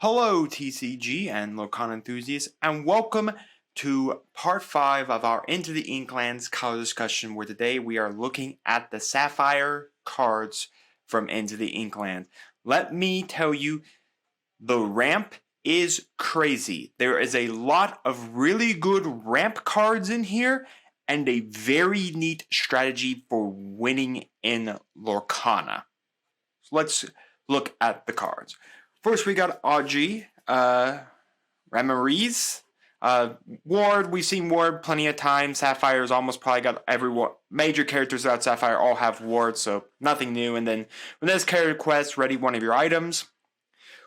Hello TCG and Lorcana enthusiasts, and welcome to part 5 of our Into the Inklands color discussion, where today we are looking at the Sapphire cards from Into the Inklands. Let me tell you, the ramp is crazy. There is a lot of really good ramp cards in here, and a very neat strategy for winning in Lorcana. So let's look at the cards. First, we got Augie, Ramariz, Ward. We've seen Ward plenty of times. Sapphire's almost probably got every major characters out Sapphire all have Ward, so nothing new. And then when there's character quest, ready one of your items,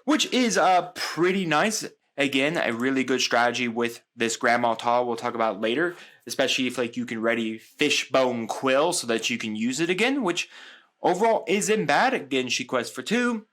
which is pretty nice. Again, a really good strategy with this Grandma Tala we'll talk about later, especially if you can ready Fishbone Quill so that you can use it again, which overall isn't bad. Again, she quests for 2.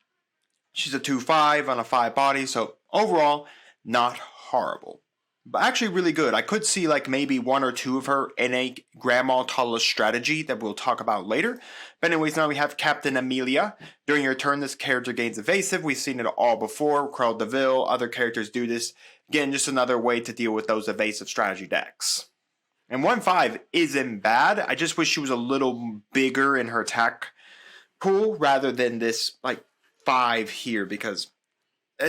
She's a 2/5 on a 5 body, so overall, not horrible. But actually really good. I could see maybe 1 or 2 of her in a Grandma Tala strategy that we'll talk about later. But anyways, now we have Captain Amelia. During your turn, this character gains evasive. We've seen it all before. Cruella de Vil, other characters do this. Again, just another way to deal with those evasive strategy decks. And 1/5 isn't bad. I just wish she was a little bigger in her attack pool rather than this 5 here, because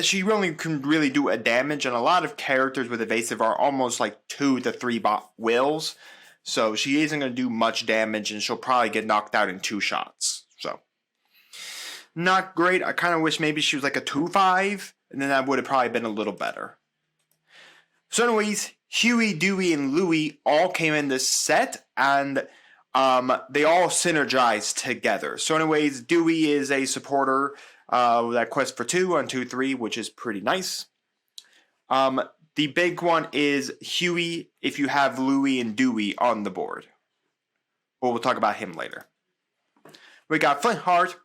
she only can really do a damage, and a lot of characters with evasive are almost 2 to 3 wills, so she isn't going to do much damage, and she'll probably get knocked out in 2 shots. So not great. I kind of wish maybe she was a 2/5, and then that would have probably been a little better. So anyways, Huey, Dewey, and Louie all came in this set, and they all synergize together. So anyways, Dewey is a supporter that quest for 2 on 2/3, which is pretty nice. The big one is Huey if you have Louie and Dewey on the board. Well, we'll talk about him later. We got Flintheart,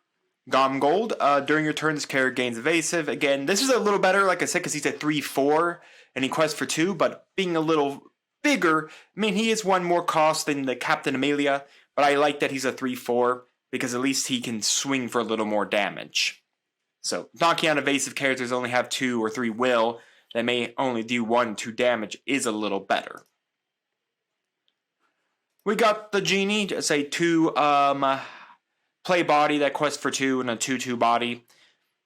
Gold. During your turn, this character gains evasive. Again, this is a little better, like I said, because he's at 3/4 and he quests for 2, but being a little bigger, he is 1 more cost than the Captain Amelia, but I like that he's a 3/4 because at least he can swing for a little more damage. So, knocking out evasive characters only have 2 or 3 will, that may only do 1 or 2 damage, is a little better. We got the Genie, just a 2 play body that quests for 2 and a 2/2 body.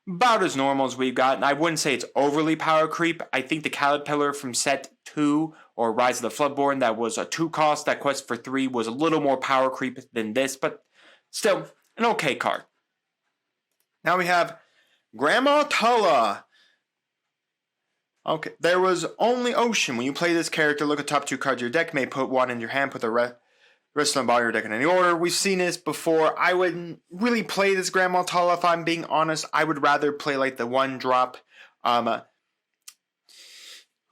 About as normal as we've got, and I wouldn't say it's overly power creep. I think the Caterpillar from set 2 or Rise of the Floodborn that was a 2 cost that quest for 3 was a little more power creep than this, but still an okay card. Now we have Grandma Tala. Okay, there was only Ocean. When you play this character, look at top 2 cards of your deck. You may put 1 in your hand, put the rest on the bottom of your deck in any order. We've seen this before. I wouldn't really play this Grandma Tala if I'm being honest. I would rather play the 1-drop.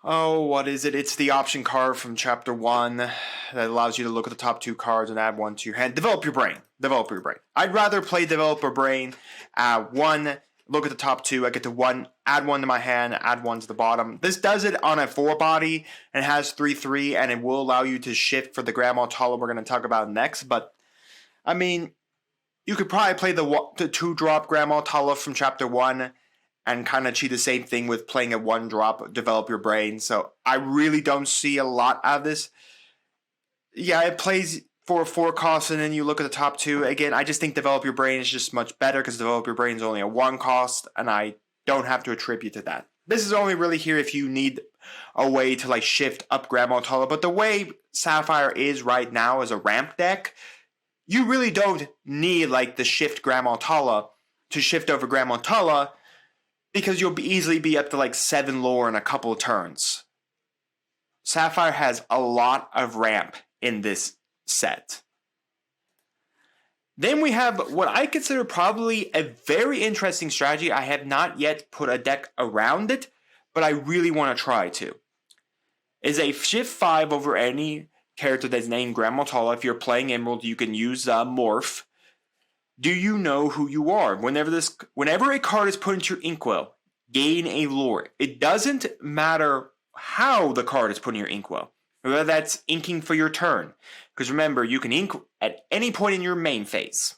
What is it? It's the option card from Chapter 1 that allows you to look at the top 2 cards and add 1 to your hand. Develop your brain. Develop your brain. I'd rather play Develop Your Brain. 1, look at the top 2. I get to add 1 to my hand, add 1 to the bottom. This does it on a 4 body and has 3/3, and it will allow you to shift for the Grandma Tala we're going to talk about next. But you could probably play the 2-drop Grandma Tala from Chapter 1 and kind of cheat the same thing with playing a 1-drop Develop Your Brain. So I really don't see a lot out of this. Yeah, it plays for a 4 cost, and then you look at the top 2. Again, I just think Develop Your Brain is just much better because Develop Your Brain is only a 1 cost, and I don't have to attribute to that. This is only really here if you need a way to shift up Grandma Tala, but the way Sapphire is right now as a ramp deck, you really don't need the shift Grandma Tala to shift over Grandma Tala, because you'll easily be up to 7 lore in a couple of turns. Sapphire has a lot of ramp in this set. Then we have what I consider probably a very interesting strategy. I have not yet put a deck around it, but I really want to try to. Is a shift 5 over any character that's named Grandma Tala. If you're playing Emerald, you can use Morph. Do you know who you are? Whenever a card is put into your inkwell, gain a lore. It doesn't matter how the card is put in your inkwell. Whether that's inking for your turn. Because remember, you can ink at any point in your main phase.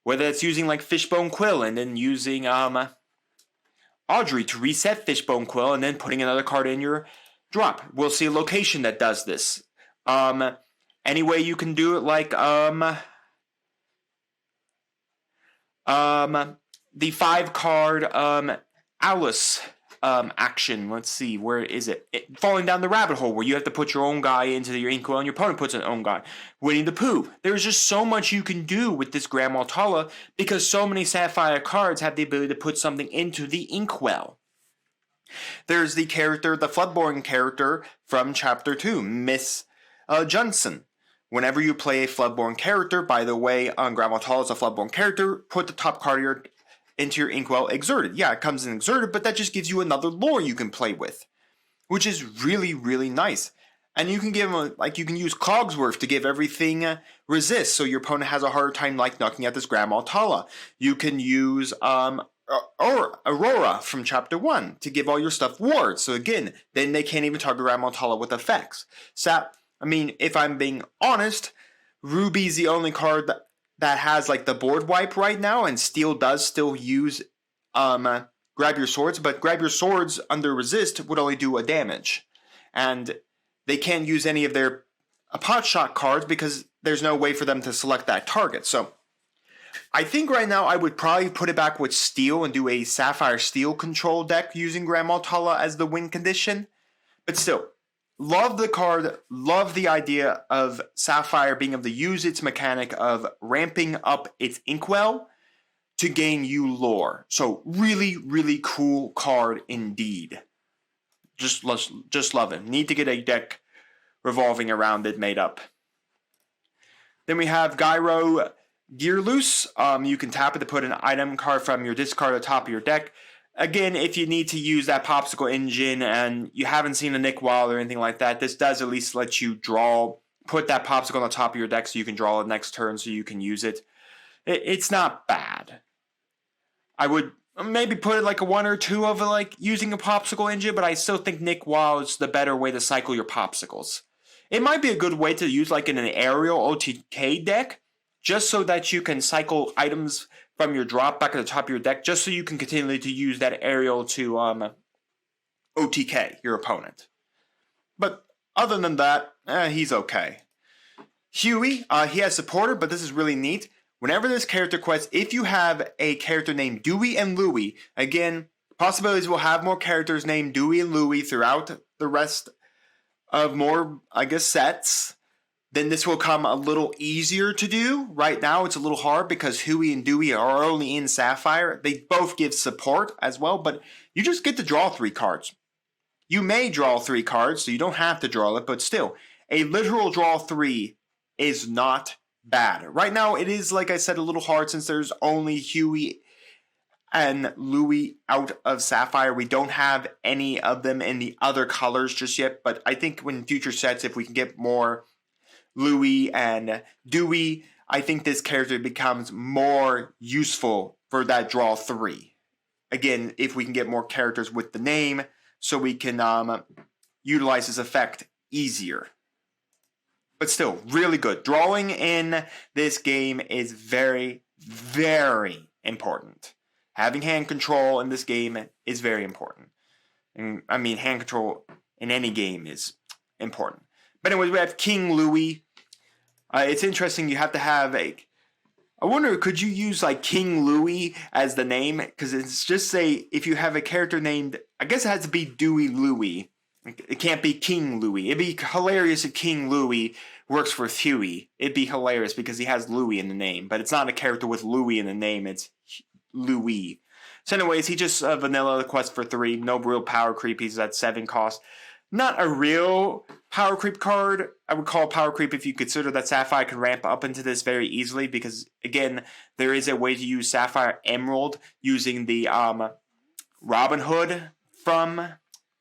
Whether it's using Fishbone Quill and then using Audrey to reset Fishbone Quill and then putting another card in your drop. We'll see a location that does this. Any way you can do it, like the 5-card Alice action. Let's see, where is it? Falling down the rabbit hole, where you have to put your own guy into your inkwell and your opponent puts an own guy. Winnie the Pooh. There's just so much you can do with this Grandma Tala because so many Sapphire cards have the ability to put something into the inkwell. There's the character, the Floodborn character from Chapter 2, Miss Johnson. Whenever you play a Floodborn character, by the way, Grandma Tala is a Floodborn character, put the top card of your into your inkwell exerted. Yeah, it comes in exerted, but that just gives you another lore you can play with, which is really, really nice. And you can give them, you can use Cogsworth to give everything resist, so your opponent has a harder time knocking at this Grandma Tala. You can use Aurora from Chapter 1 to give all your stuff wards, so again, then they can't even target Grandma Tala with effects. If I'm being honest, Ruby's the only card that has the board wipe right now, and Steel does still use Grab Your Swords, but Grab Your Swords under resist would only do a damage. And they can't use any of their pot shot cards because there's no way for them to select that target. So I think right now I would probably put it back with Steel and do a Sapphire Steel control deck using Grandma Tala as the win condition. But still, love the card, love the idea of Sapphire being able to use its mechanic of ramping up its inkwell to gain you lore. So really, really cool card indeed. Just love it. Need to get a deck revolving around it made up. Then we have Gyro Gearloose. You can tap it to put an item card from your discard at the top of your deck. Again, if you need to use that Popsicle Engine and you haven't seen a Nick Wild or anything like that, this does at least let you put that Popsicle on the top of your deck so you can draw it next turn so you can use it. It's not bad. I would maybe put it a 1 or 2 of using a Popsicle Engine, but I still think Nick Wild is the better way to cycle your Popsicles. It might be a good way to use in an aerial OTK deck, just so that you can cycle items from your drop back at the top of your deck, just so you can continue to use that aerial to OTK your opponent. But other than that, he's okay. Huey, he has supporter, but this is really neat. Whenever this character quests, if you have a character named Dewey and Louie, again, possibilities will have more characters named Dewey and Louie throughout the rest of more, sets, then this will come a little easier to do. Right now, it's a little hard because Huey and Dewey are only in Sapphire. They both give support as well, but you just get to draw 3 cards. You may draw 3 cards, so you don't have to draw it, but still, a literal draw 3 is not bad. Right now, it is, like I said, a little hard since there's only Huey and Louie out of Sapphire. We don't have any of them in the other colors just yet, but I think in future sets, if we can get more Louie and Dewey, I think this character becomes more useful for that draw 3. Again, if we can get more characters with the name, so we can utilize this effect easier. But still, really good. Drawing in this game is very, very important. Having hand control in this game is very important. And hand control in any game is important. But anyways, we have King Louie. It's interesting, you have to have I wonder, could you use King Louie as the name? Because it's just if you have a character named, I guess it has to be Dewey Louie. It can't be King Louie. It'd be hilarious if King Louie works for Huey. It'd be hilarious because he has Louie in the name. But it's not a character with Louie in the name, it's Louie. So anyways, he just vanilla quest for 3. No real power creep. He's at 7 cost. Not a real power creep card. I would call power creep if you consider that Sapphire can ramp up into this very easily because, again, there is a way to use Sapphire Emerald using the Robin Hood from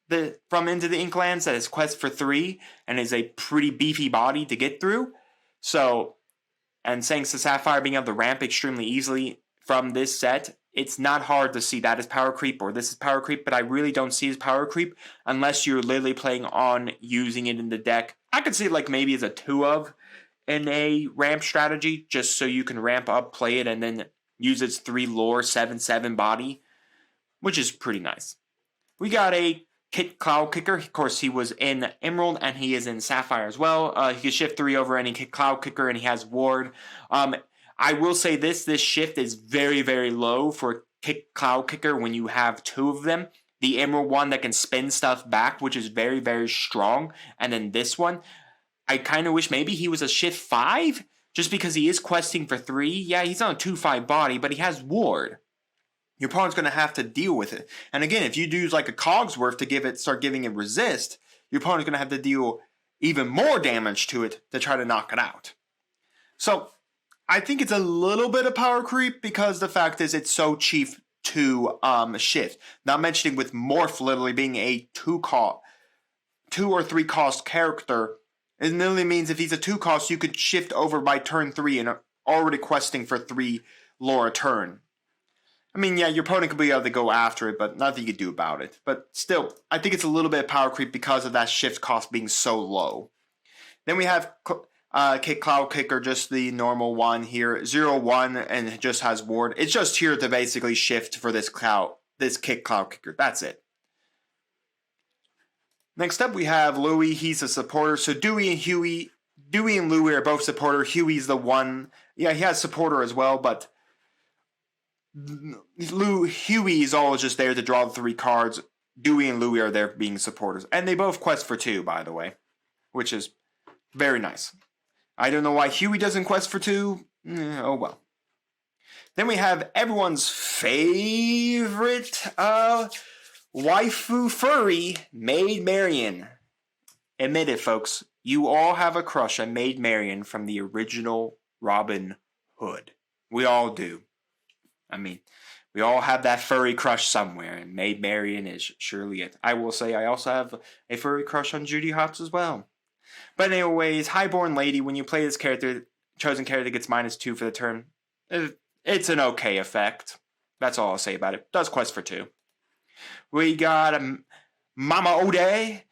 Into the Inklands that is quest for 3 and is a pretty beefy body to get through. So, and thanks to Sapphire being able to ramp extremely easily from this set, it's not hard to see that as power creep or this is power creep, but I really don't see it as power creep unless you're literally playing on using it in the deck. I could see it maybe as a 2 of in a ramp strategy, just so you can ramp up, play it, and then use its 3 lore, 7/7 body. which is pretty nice. We got a 𝐾𝐿 Of course, he was in Emerald and he is in Sapphire as well. He can shift 3 over any 𝐾𝐿 and he has Ward. I will say this shift is very, very low for 𝐾𝐿 when you have 2 of them. The Emerald one that can spin stuff back, which is very, very strong. And then this one, I kind of wish maybe he was a shift 5, just because he is questing for 3. Yeah, he's on a 2/5 body, but he has Ward. Your opponent's going to have to deal with it. And again, if you use like a 𝐂𝐍𝐉𝐎𝐾 to start giving it resist, your opponent's going to have to deal even more damage to it to try to knock it out. So I think it's a little bit of power creep because the fact is it's so cheap to shift. Not mentioning with Morph literally being a 2 or 3 cost character. It literally means if he's a 2 cost, you could shift over by turn 3 and already questing for 3 lore a turn. I mean, yeah, your opponent could be able to go after it, but nothing you could do about it. But still, I think it's a little bit of power creep because of that shift cost being so low. Then we have 𝐾𝐿 or just the normal one here, 0/1, and it just has Ward. It's just here to basically shift for this 𝐾𝐿. That's it. Next up, we have Louis. He's a supporter. So Dewey and Louis are both supporter. Huey's the one. Yeah, he has supporter as well, but Huey is always just there to draw the 3 cards. Dewey and Louis are there being supporters. And they both quest for 2, by the way, which is very nice. I don't know why Huey doesn't quest for 2. Oh well. Then we have everyone's favorite waifu furry, Maid Marian. Admit it, folks. You all have a crush on Maid Marian from the original Robin Hood. We all do. I mean, we all have that furry crush somewhere, and Maid Marian is surely it. I will say I also have a furry crush on Judy Hopps as well. But anyways, Highborn Lady, when you play this character, chosen character gets -2 for the turn. It's an okay effect. That's all I'll say about it. Does quest for 2. We got Mama Ode.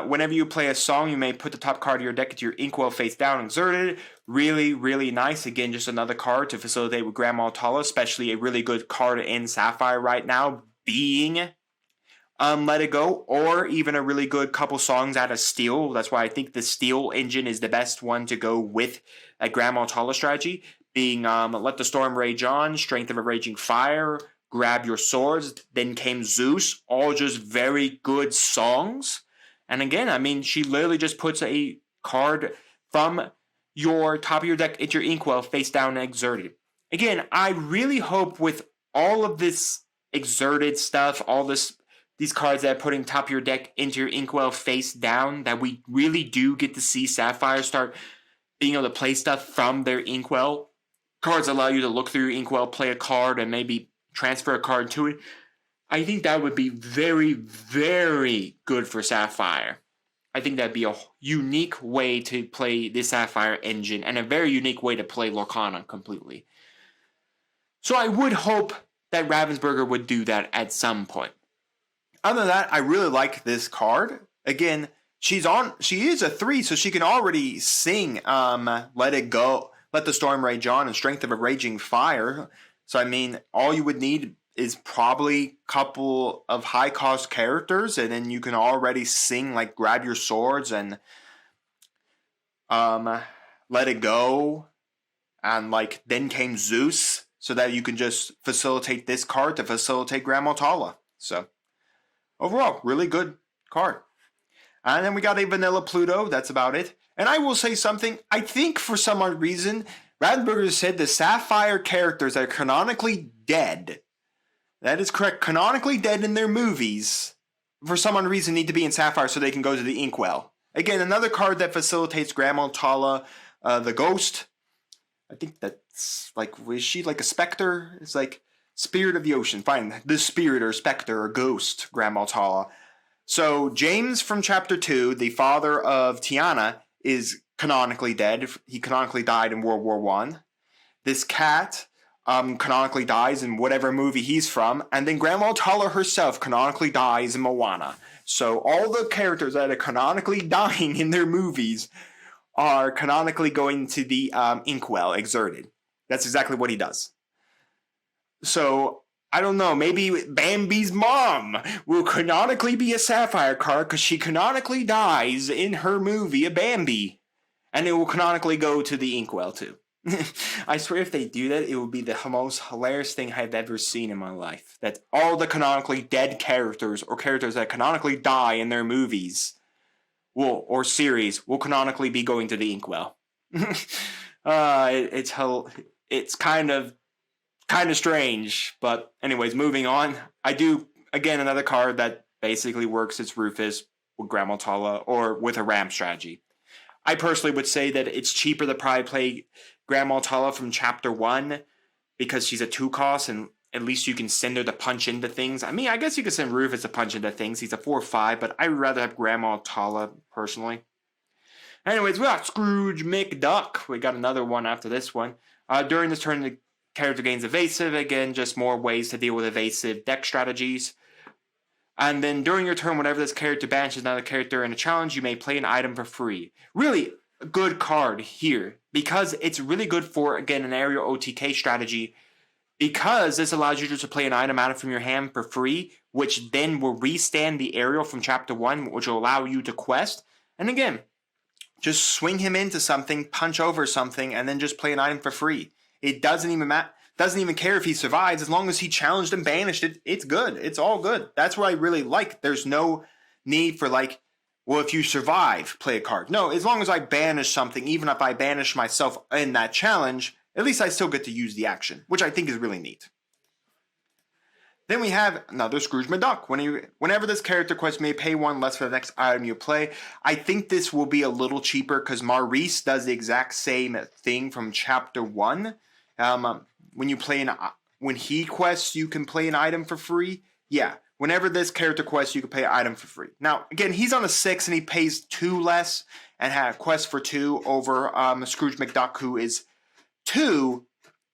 Whenever you play a song, you may put the top card of your deck into your inkwell face down exerted. Really, really nice. Again, just another card to facilitate with Grandma Tala, especially a really good card in Sapphire right now, being Let It Go, or even a really good couple songs out of Steel. That's why I think the Steel engine is the best one to go with a Grandma Tala strategy, being Let the Storm Rage On, Strength of a Raging Fire, Grab Your Swords, Then Came Zeus, all just very good songs. And again, I mean, she literally just puts a card from your top of your deck into your inkwell face down and exerted. Again, I really hope with all of this exerted stuff, all these cards that are putting top of your deck into your inkwell face down, that we really do get to see Sapphire start being able to play stuff from their inkwell. Cards allow you to look through your inkwell, play a card, and maybe transfer a card to it. I think that would be very, very good for Sapphire. I think that'd be a unique way to play the Sapphire engine and a very unique way to play Lorcana completely. So I would hope that Ravensburger would do that at some point. Other than that, I really like this card. Again, she is a 3, so she can already sing Let It Go, Let the Storm Rage On, and Strength of a Raging Fire. So I mean, all you would need is probably a couple of high-cost characters, and then you can already sing like Grab Your Swords and Let It Go, and like Then Came Zeus, so that you can just facilitate this card to facilitate Grandma Tala. So overall, really good card. And then we got a Vanilla Pluto. That's about it. And I will say something. I think for some odd reason, Ravensburger said the Sapphire characters that are canonically dead, that is correct, canonically dead in their movies, for some odd reason need to be in Sapphire so they can go to the inkwell. Again, another card that facilitates Grandma Tala, the Ghost. I think that's like, is she like a specter? It's like Spirit of the Ocean. Fine, the spirit or specter or ghost, Grandma Tala. So James from Chapter 2, the father of Tiana, is canonically dead. He canonically died in World War I. This cat canonically dies in whatever movie he's from. And then Grandma Tala herself canonically dies in Moana. So all the characters that are canonically dying in their movies are canonically going to the inkwell exerted. That's exactly what he does. So I don't know, maybe Bambi's mom will canonically be a Sapphire card because she canonically dies in her movie, a Bambi. And it will canonically go to the Inkwell too. I swear if they do that, it will be the most hilarious thing I've ever seen in my life. That all the canonically dead characters, or characters that canonically die in their movies, or series, will canonically be going to the Inkwell. It's kind of strange, but anyways, moving on. I do, again, another card that basically works as Rufus with Grandma Tala or with a Ram strategy. I personally would say that it's cheaper to probably play Grandma Tala from Chapter 1 because she's a 2-cost and at least you can send her to punch into things. I mean, I guess you could send Rufus to punch into things. He's a 4/5, but I would rather have Grandma Tala personally. Anyways, we got Scrooge McDuck. We got another one after this one. During this turn, the character gains evasive. Again, just more ways to deal with evasive deck strategies. And then during your turn, whenever this character banishes another character in a challenge, you may play an item for free. Really a good card here because it's really good for, again, an aerial OTK strategy because this allows you to play an item out from your hand for free, which then will restand the aerial from Chapter 1, which will allow you to quest. And again, just swing him into something, punch over something, and then just play an item for free. It doesn't even care if he survives. As long as he challenged and banished it, it's good. It's all good. That's what I really like. There's no need for well, if you survive, play a card. No, as long as I banish something, even if I banish myself in that challenge, at least I still get to use the action, which I think is really neat. Then we have another Scrooge McDuck. Whenever this character quest, may pay 1 less for the next item you play. I think this will be a little cheaper because Maurice does the exact same thing from Chapter 1. When he quests, you can play an item for free. Yeah, whenever this character quests, you can pay an item for free. Now, again, he's on a 6 and he pays 2 less and had a quest for 2 over Scrooge McDuck, who is 2,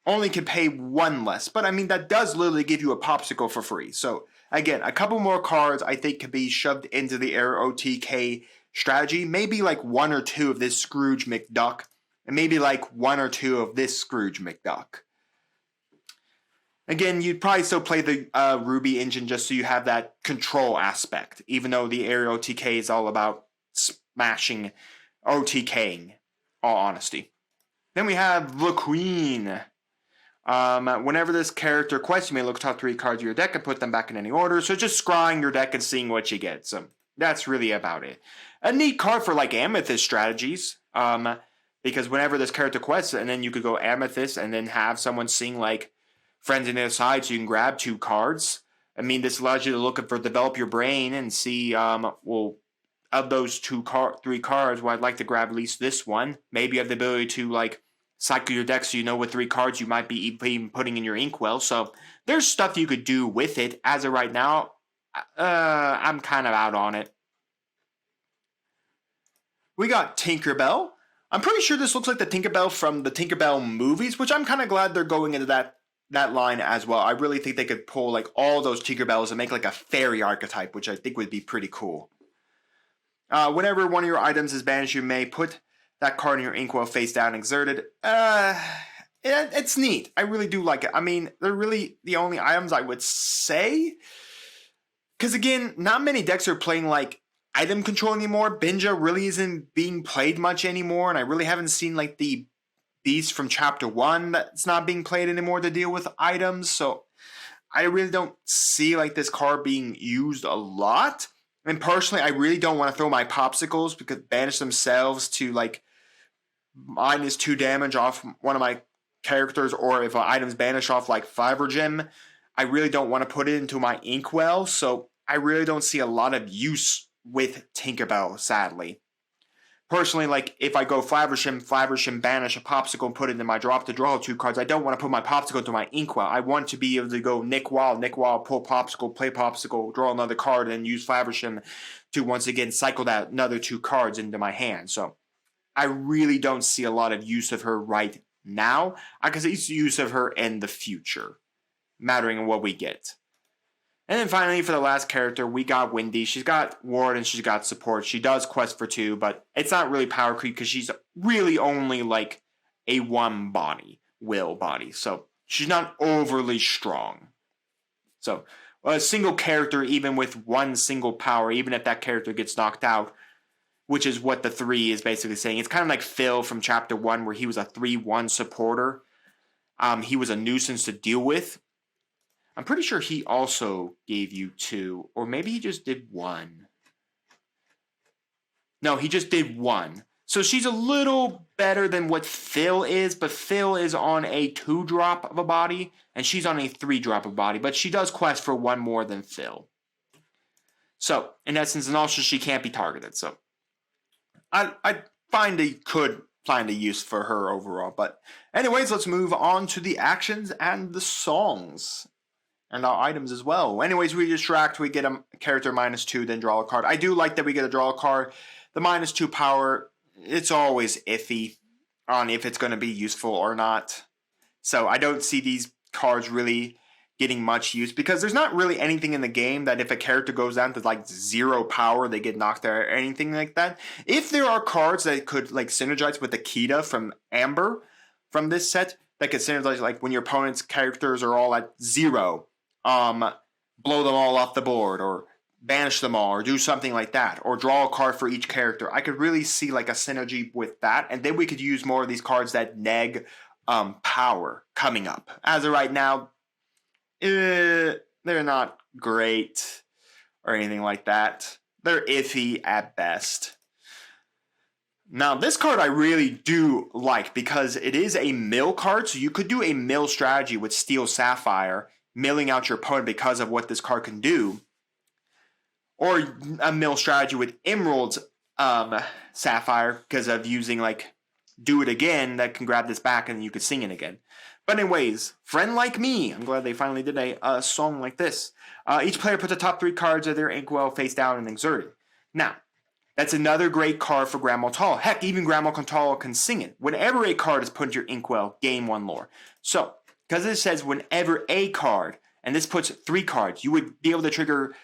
only can pay 1 less. But I mean, that does literally give you a popsicle for free. So again, a couple more cards I think could be shoved into the Air OTK strategy. Maybe 1 or 2 of this Scrooge McDuck, and maybe 1 or 2 of this Scrooge McDuck. Again, you'd probably still play the Ruby engine just so you have that control aspect, even though the Air OTK is all about smashing OTKing, all honesty. Then we have the Queen. Whenever this character quests, you may look at top 3 cards of your deck and put them back in any order. So just scrying your deck and seeing what you get. So that's really about it. A neat card for Amethyst strategies. Because whenever this character quests, and then you could go Amethyst and then have someone sing Friends on the Other Side, so you can grab 2 cards. I mean, this allows you to look for develop your brain and see, well, of those 3 cards, well, I'd like to grab at least this one. Maybe you have the ability to cycle your deck so you know what 3 cards you might be even putting in your Inkwell. So there's stuff you could do with it. As of right now, I'm kind of out on it. We got Tinkerbell. I'm pretty sure this looks like the Tinkerbell from the Tinkerbell movies, which I'm kind of glad they're going into that line as well. I really think they could pull all those Tinkerbells and make a fairy archetype, which I think would be pretty cool. Whenever one of your items is banished, you may put that card in your Inkwell face down exerted. It's neat. I really do like it. I mean, they're really the only items I would say. Because again, not many decks are playing item control anymore. Binja really isn't being played much anymore, and I really haven't seen the Beast from Chapter 1 that's not being played anymore to deal with items. So I really don't see this card being used a lot. And personally, I really don't want to throw my popsicles because banish themselves to -2 damage off one of my characters, or if an item's banished off Fiber Gem, I really don't want to put it into my Inkwell. So I really don't see a lot of use with Tinkerbell, sadly. Personally, if I go Flaversham, banish a popsicle and put it in my drop to draw 2 cards, I don't want to put my popsicle into my Inkwell. I want to be able to go Nick Wall, pull popsicle, play popsicle, draw another card, and use Flaversham to once again cycle that another 2 cards into my hand. So I really don't see a lot of use of her right now. I can see use of her in the future, mattering on what we get. And then finally, for the last character, we got Wendy. She's got Ward and she's got support. She does quest for 2, but it's not really power creep because she's really only a 1 body, will body. So she's not overly strong. So a single character, even with one single power, even if that character gets knocked out, which is what the 3 is basically saying. It's kind of like Phil from Chapter 1, where he was a 3-1 supporter. He was a nuisance to deal with. I'm pretty sure he also gave you 2, or maybe he just did 1. No, he just did 1. So she's a little better than what Phil is, but Phil is on a 2-drop of a body, and she's on a 3-drop of a body, but she does quest for 1 more than Phil. So, in essence, and also she can't be targeted, so I find they could find a use for her overall. But anyways, let's move on to the actions and the songs. And our items as well. Anyways, we distract, we get a character -2, then draw a card. I do like that we get to draw a card. The -2 power, it's always iffy on if it's going to be useful or not. So I don't see these cards really getting much use, because there's not really anything in the game that if a character goes down to like 0 power, they get knocked out or anything like that. If there are cards that could like synergize with the 𝐑𝐒 from Amber from this set, that could synergize like when your opponent's characters are all at 0, blow them all off the board, or banish them all, or do something like that, or draw a card for each character. I could really see like a synergy with that, and then we could use more of these cards that neg power coming up. As of right now, they're not great or anything like that. They're iffy at best. Now, this card I really do like, because it is a mill card, so you could do a mill strategy with Steel Sapphire, milling out your opponent because of what this card can do. Or a mill strategy with Emerald's Sapphire, because of using like Do It Again, that can grab this back and you could sing it again. But anyways, Friend Like Me. I'm glad they finally did a song like this. Each player puts the top 3 cards of their inkwell face down and exerted. Now, that's another great card for Grandma Tala. Heck, even Grandma Tala can sing it. Whenever a card is put into your inkwell, gain 1 lore. So, because it says whenever a card, and this puts 3 cards, you would be able to trigger,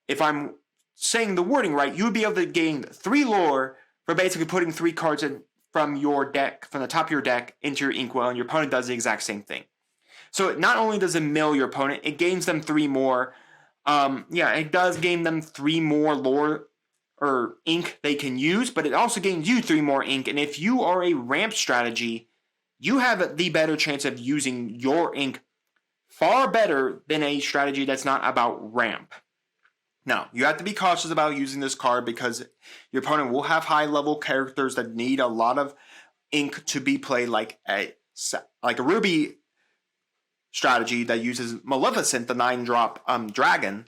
if I'm saying the wording right, you would be able to gain 3 lore for basically putting 3 cards in from your deck, from the top of your deck, into your inkwell, and your opponent does the exact same thing. So not only does it mill your opponent, it gains them 3 more. It does gain them 3 more lore or ink they can use, but it also gains you 3 more ink. And if you are a ramp strategy, you have the better chance of using your ink far better than a strategy that's not about ramp. Now, you have to be cautious about using this card, because your opponent will have high-level characters that need a lot of ink to be played, like a Ruby strategy that uses Maleficent, the 9-drop dragon.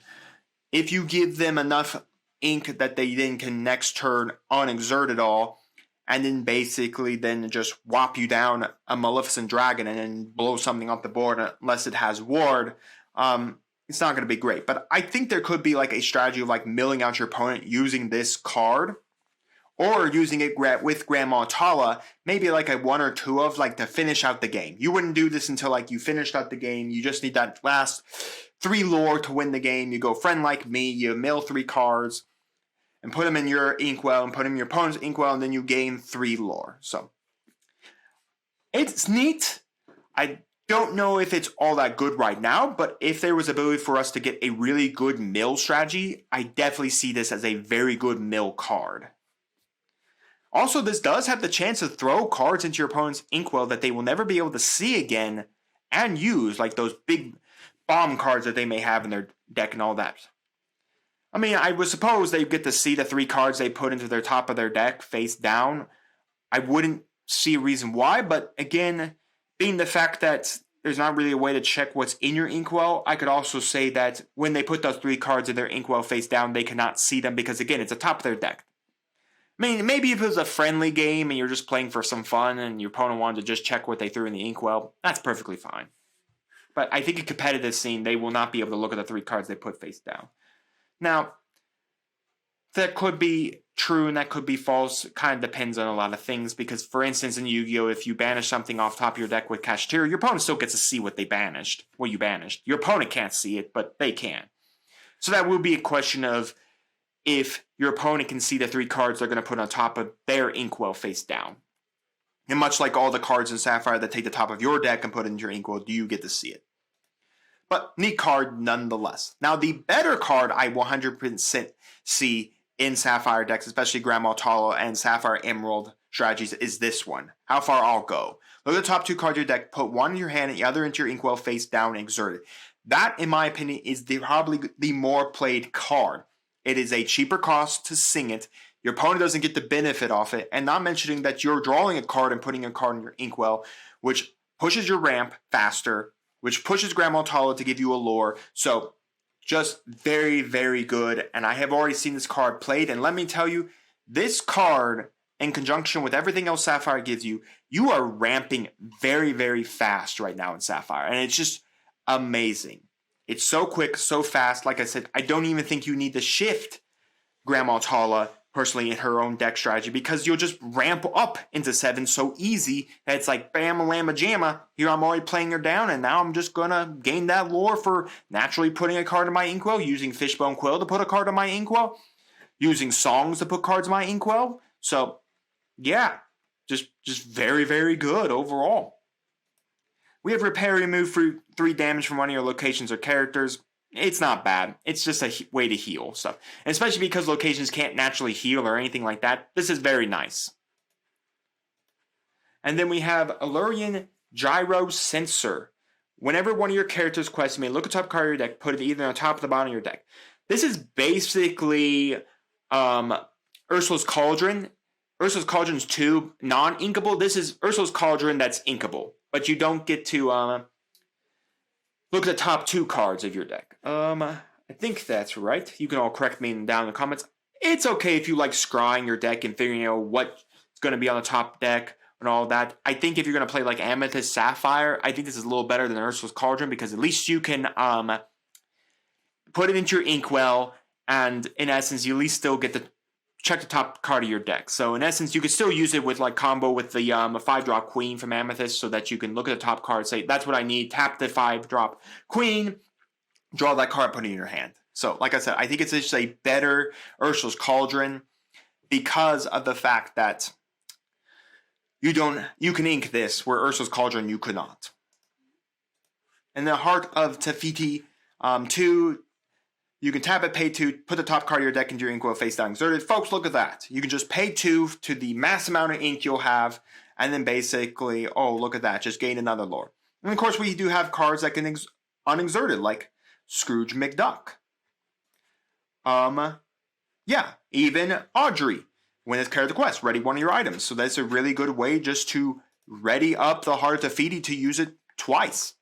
If you give them enough ink that they then can next turn unexert it all, and then basically then just whop you down a Maleficent dragon and then blow something off the board unless it has ward, it's not going to be great. But I think there could be like a strategy of like milling out your opponent using this card, or using it with Grandma Tala, maybe like a 1 or 2 of like to finish out the game. You wouldn't do this until like you finished out the game. You just need that last 3 lore to win the game. You go Friend Like Me, you mill 3 cards and put them in your inkwell and put them in your opponent's inkwell, and then you gain 3 lore. So it's neat. I don't know if it's all that good right now, but if there was ability for us to get a really good mill strategy, I definitely see this as a very good mill card. Also, this does have the chance to throw cards into your opponent's inkwell that they will never be able to see again and use, like those big bomb cards that they may have in their deck and all that. I mean, I would suppose they get to see the 3 cards they put into their top of their deck face down. I wouldn't see a reason why, but again, being the fact that there's not really a way to check what's in your inkwell, I could also say that when they put those 3 cards in their inkwell face down, they cannot see them, because again, it's the top of their deck. I mean, maybe if it was a friendly game and you're just playing for some fun and your opponent wanted to just check what they threw in the inkwell, that's perfectly fine. But I think in competitive scene, they will not be able to look at the 3 cards they put face down. Now, that could be true and that could be false. It kind of depends on a lot of things, because, for instance, in Yu-Gi-Oh!, if you banish something off top of your deck with Kashtira, your opponent still gets to see what they banished, what you banished. Your opponent can't see it, but they can. So that will be a question of if your opponent can see the 3 cards they're going to put on top of their inkwell face down. And much like all the cards in Sapphire that take the top of your deck and put it into your inkwell, do you get to see it? but neat card nonetheless. Now, the better card I 100% see in Sapphire decks, especially Grandma Tala and Sapphire Emerald strategies, is this one. How far I'll go. Look at the top 2 cards of your deck, put one in your hand and the other into your inkwell face down and exert it. That, in my opinion, is probably the more played card. It is a cheaper cost to sing it. Your opponent doesn't get the benefit off it, and not mentioning that you're drawing a card and putting a card in your inkwell, which pushes your ramp faster, which pushes Grandma Tala to give you a lore. So, just very, very good. And I have already seen this card played, and let me tell you, this card, in conjunction with everything else Sapphire gives you, you are ramping very, very fast right now in Sapphire, and it's just amazing. It's so quick, so fast. Like I said, I don't even think you need to shift Grandma Tala personally in her own deck strategy, because you'll just ramp up into 7 so easy that it's like bam lamma jamma. Here I'm already playing her down, and now I'm just gonna gain that lore for naturally putting a card in my inkwell, using Fishbone Quill to put a card in my inkwell, using songs to put cards in my inkwell. So yeah, just very, very good overall. We have Repair, remove for 3 damage from one of your locations or characters. It's not bad. It's just a way to heal stuff. And especially because locations can't naturally heal or anything like that, this is very nice. And then we have Allurian Gyro Sensor. Whenever one of your characters quests, you may look at the top card of your deck, put it either on top or the bottom of your deck. This is basically Ursula's Cauldron. Ursula's Cauldron's 2 non-inkable. This is Ursula's Cauldron that's inkable. But you don't get to look at the top 2 cards of your deck. I think that's right. You can all correct me down in the comments. It's okay if you like scrying your deck and figuring out what's going to be on the top deck and all that. I think if you're going to play like Amethyst Sapphire, I think this is a little better than Ursula's Cauldron, because at least you can put it into your inkwell, and in essence, you at least still get to check the top card of your deck. So in essence, you could still use it with like combo with the 5-drop Queen from Amethyst, so that you can look at the top card, say, that's what I need, tap the 5-drop Queen, draw that card, put it in your hand. So like I said, I think it's just a better Ursula's Cauldron because of the fact that you can ink this, where Ursula's Cauldron you could not. And the Heart of Tefiti 2, you can tap it, pay 2, put the top card of your deck into your inkwell face down exerted. Folks, look at that. You can just pay 2 to the mass amount of ink you'll have, and then basically, oh, look at that, just gain another lore. And of course, we do have cards that can unexerted, like Scrooge McDuck. Yeah, even Audrey. When it's character quest, ready one of your items. So that's a really good way just to ready up the Heart of Tefiti to use it twice,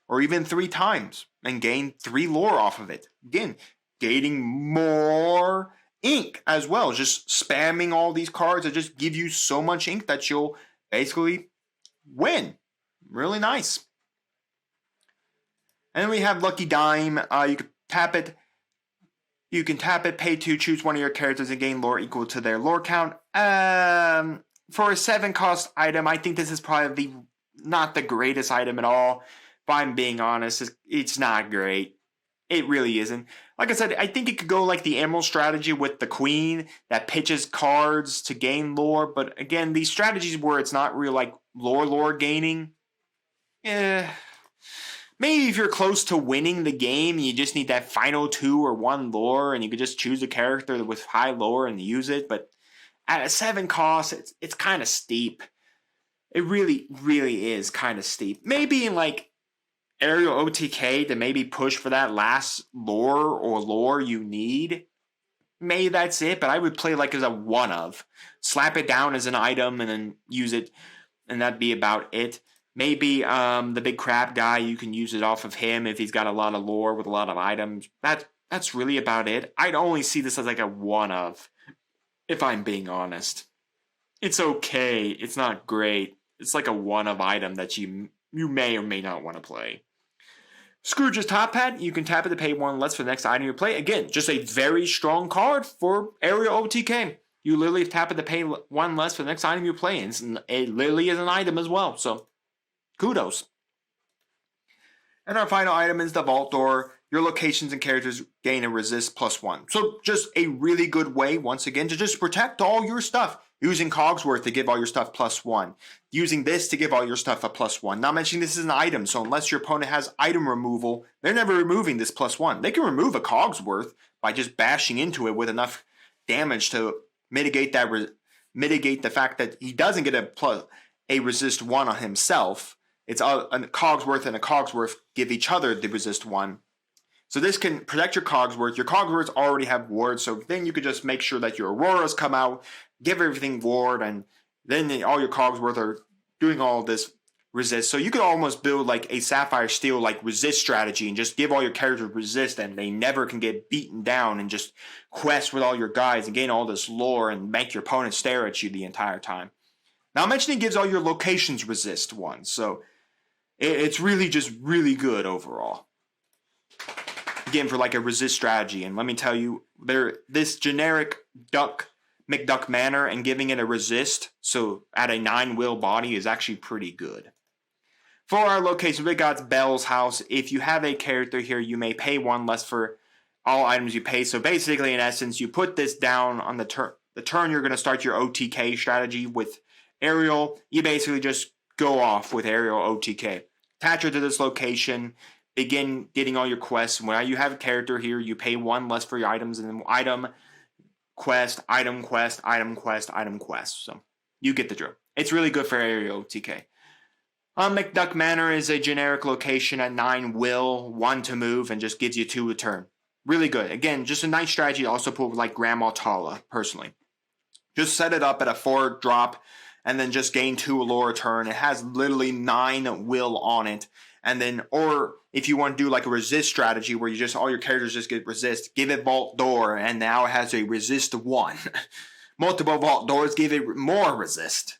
or even 3 times, and gain 3 lore off of it. Again, gaining more ink as well. Just spamming all these cards that just give you so much ink that you'll basically win. Really nice. And then we have Lucky Dime. You can tap it. You can tap it, pay 2, choose one of your characters, and gain lore equal to their lore count. For a 7-cost item, I think this is probably not the greatest item at all. If I'm being honest, it's not great. It really isn't. Like I said, I think it could go like the Emerald strategy with the Queen that pitches cards to gain lore. But again, these strategies where it's not real like lore gaining. Maybe if you're close to winning the game, you just need that final 2 or 1 lore, and you could just choose a character with high lore and use it. But at a 7 cost, it's kind of steep. It really, really is kind of steep. Maybe in like Aerial OTK to maybe push for that last lore you need. Maybe that's it, but I would play like as a one of. Slap it down as an item and then use it, and that'd be about it. Maybe the big crab guy, you can use it off of him if he's got a lot of lore with a lot of items. That's really about it. I'd only see this as like a one of, if I'm being honest. It's okay. It's not great. It's like a one of item that you may or may not want to play. Scrooge's Top Hat, you can tap it to pay 1 less for the next item you play. Again, just a very strong card for Area OTK. You literally tap it to pay 1 less for the next item you play, and it literally is an item as well, so kudos. And our final item is the Vault Door. Your locations and characters gain a resist +1. So just a really good way, once again, to just protect all your stuff. Using Cogsworth to give all your stuff +1. Using this to give all your stuff a +1. Not mentioning this is an item, so unless your opponent has item removal, they're never removing this +1. They can remove a Cogsworth by just bashing into it with enough damage to mitigate the fact that he doesn't get a resist 1 on himself. It's a Cogsworth and a Cogsworth give each other the resist 1. So this can protect your Cogsworth. Your Cogsworths already have wards, so then you could just make sure that your Auroras come out, give everything ward, and then all your Cogsworth are doing all of this resist. So you could almost build like a Sapphire Steel like resist strategy and just give all your characters resist and they never can get beaten down, and just quest with all your guys and gain all this lore and make your opponent stare at you the entire time. Now mentioning gives all your locations resist 1, so it's really just really good overall. Again, for like a resist strategy, and let me tell you, this generic McDuck Manor and giving it a resist, so at a 9 will body, is actually pretty good. For our location, we got Belle's House. If you have a character here, you may pay 1 less for all items you pay. So basically, in essence, you put this down on the turn you're going to start your OTK strategy with Ariel. You basically just go off with Ariel OTK. Attach her to this location. Begin getting all your quests. When you have a character here, you pay 1 less for your items, and then item, quest, item, quest, item, quest, item, quest. So you get the drill. It's really good for Ariel OTK. McDuck Manor is a generic location at 9 will, 1 to move, and just gives you 2 a turn. Really good. Again, just a nice strategy to also put with like Grandma Tala, personally. Just set it up at a 4 drop, and then just gain 2 allure a turn. It has literally 9 will on it. And then, or if you want to do like a resist strategy where you just, all your characters just get resist, give it Vault Door, and now it has a resist 1. Multiple Vault Doors give it more resist.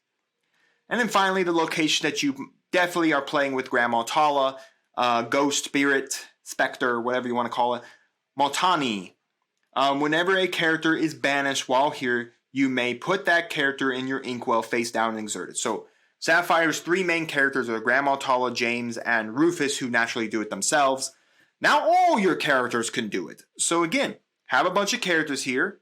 And then finally, the location that you definitely are playing with Grandma Tala, Ghost, Spirit, Spectre, whatever you want to call it, Maltani. Whenever a character is banished while here, you may put that character in your Inkwell face down and exerted. So Sapphire's 3 main characters are Grandma Tala, James, and Rufus, who naturally do it themselves. Now all your characters can do it. So again, have a bunch of characters here.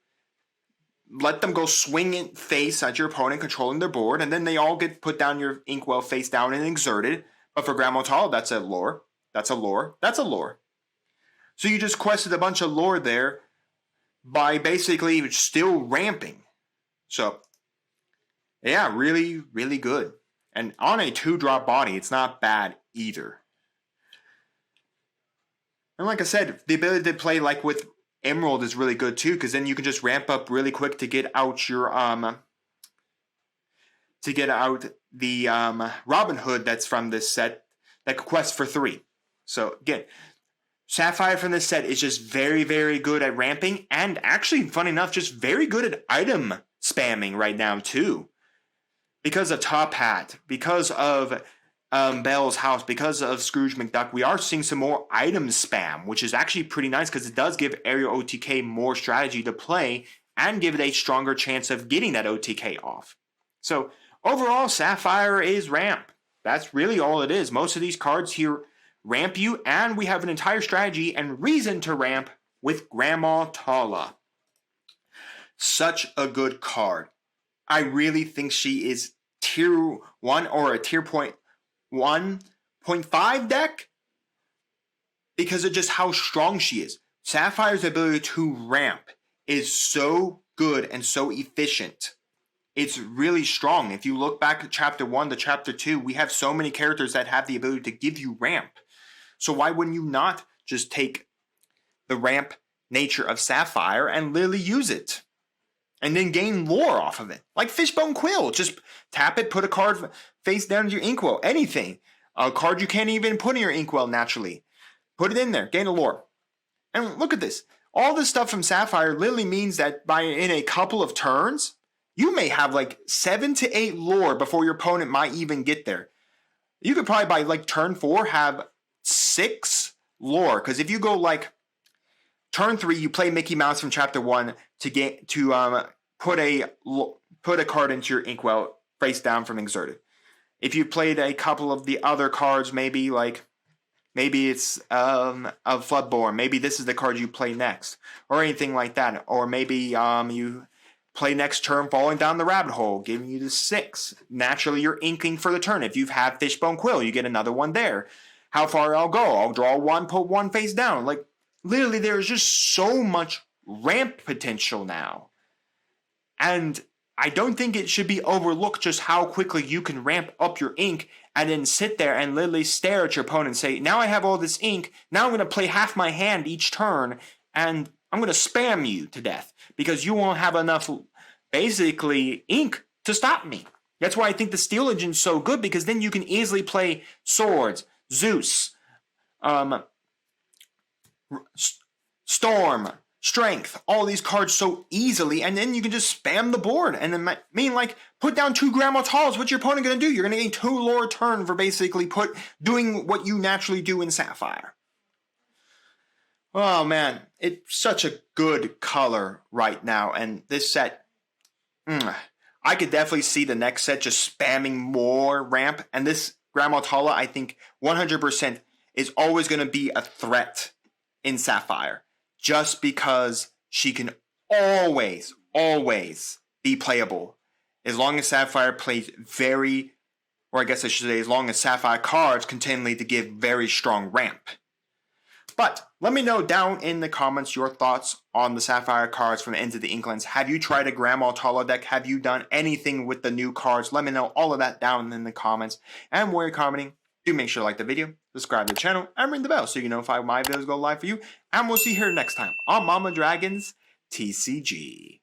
Let them go swing it face at your opponent, controlling their board, and then they all get put down your Inkwell face down and exerted. But for Grandma Tala, that's a lore. That's a lore. That's a lore. So you just quested a bunch of lore there by basically still ramping. So, yeah, really, really good. And on a 2-drop body, it's not bad either. And like I said, the ability to play like with Emerald is really good too, because then you can just ramp up really quick to get out your Robin Hood that's from this set that quests for 3. So again, Sapphire from this set is just very, very good at ramping, and actually, fun enough, just very good at item spamming right now too. Because of Top Hat, because of Belle's House, because of Scrooge McDuck, we are seeing some more item spam, which is actually pretty nice because it does give Ariel OTK more strategy to play and give it a stronger chance of getting that OTK off. So overall, Sapphire is ramp. That's really all it is. Most of these cards here ramp you, and we have an entire strategy and reason to ramp with Grandma Tala. Such a good card. I really think she is tier 1 or a tier 1.5 deck because of just how strong she is. Sapphire's ability to ramp is so good and so efficient. It's really strong. If you look back at Chapter 1 to Chapter 2, we have so many characters that have the ability to give you ramp. So why wouldn't you not just take the ramp nature of Sapphire and literally use it? And then gain lore off of it. Like Fishbone Quill. Just tap it, put a card face down to your Inkwell. Anything. A card you can't even put in your Inkwell naturally. Put it in there. Gain a lore. And look at this. All this stuff from Sapphire literally means that in a couple of turns, you may have like 7 to 8 lore before your opponent might even get there. You could probably by like turn 4 have 6 lore. Because if you go like turn 3, you play Mickey Mouse from Chapter 1 to put a card into your Inkwell face down from exerted. If you played a couple of the other cards, maybe it's a Floodborn. Maybe this is the card you play next, or anything like that. Or maybe you play next turn falling down the rabbit hole, giving you the 6. Naturally, you're inking for the turn. If you have Fishbone Quill, you get another one there. How far I'll go? I'll draw 1, put 1 face down. Like, literally, there's just so much ramp potential now. And I don't think it should be overlooked just how quickly you can ramp up your ink and then sit there and literally stare at your opponent and say, now I have all this ink, now I'm going to play half my hand each turn, and I'm going to spam you to death because you won't have enough, basically, ink to stop me. That's why I think the Steel Engine's so good, because then you can easily play Swords, Zeus, Storm, Strength, all these cards so easily, and then you can just spam the board. And then, like, put down 2 Grandma Talls. What's your opponent going to do? You're going to get 2 lore turn for basically doing what you naturally do in Sapphire. Oh, man. It's such a good color right now. And this set, I could definitely see the next set just spamming more ramp. And this Grandma Tala, I think 100% is always going to be a threat in Sapphire. Just because she can always be playable. As long as Sapphire plays as long as Sapphire cards continually to give very strong ramp. But let me know down in the comments your thoughts on the Sapphire cards from Into the Inklands. Have you tried a Grandma Tala deck? Have you done anything with the new cards? Let me know all of that down in the comments. And while you're commenting, do make sure to like the video, subscribe to the channel, and ring the bell so you can notify when my videos go live for you. And we'll see you here next time on Mama Dragon's TCG.